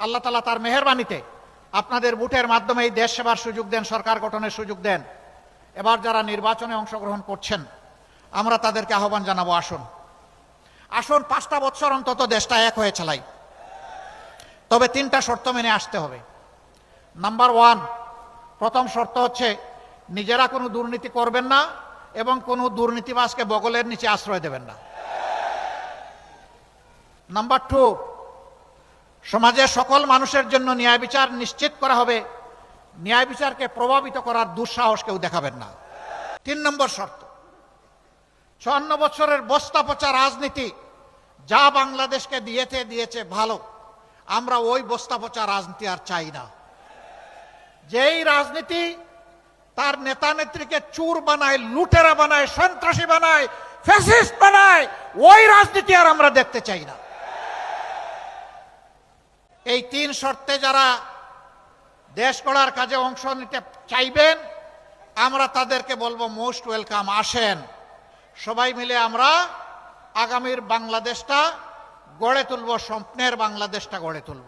আল্লাহ তাআলা তার মেহেরবানিতে আপনাদের ভোটের মাধ্যমে এই দেশ সেবার সুযোগ দেন, সরকার গঠনের সুযোগ দেন। এবার যারা নির্বাচনে অংশগ্রহণ করছেন, আমরা তাদেরকে আহ্বান জানাবো, আসুন 5টা বছর অন্তত দেশটা এক হয়ে চালাই। তবে 3টা শর্ত মেনে আসতে হবে। নাম্বার 1, প্রথম শর্ত হচ্ছে নিজেরা কোনো দুর্নীতি করবেন না এবং কোনো দুর্নীতিবাজকে বগলের নিচে আশ্রয় দেবেন না। নাম্বার 2, সমাজের সকল মানুষের জন্য ন্যায় বিচার নিশ্চিত করা হবে, ন্যায় বিচারকে প্রভাবিত করার দুঃসাহস কেউ দেখাবেন না। 3 নম্বর শর্ত, 54 বছরের বস্তা পচা রাজনীতি যা বাংলাদেশকে দিয়েছে ভালো, আমরা ওই বস্তা পচা রাজনীতি আর চাই না। যেই রাজনীতি তার নেতা নেত্রীকে চোর বানায়, লুটেরা বানায়, সন্ত্রাসী বানায়, ফ্যাসিস্ট বানায়, ওই রাজনীতি আর আমরা দেখতে চাই না। এই 3 শর্তে যারা দেশ গড়ার কাজে অংশ নিতে চাইবেন, আমরা তাদেরকে বলবো মোস্ট ওয়েলকাম, আসেন। সবাই মিলে আমরা আগামীর বাংলাদেশটা গড়ে তুলব, স্বপ্নের বাংলাদেশটা গড়ে তুলব।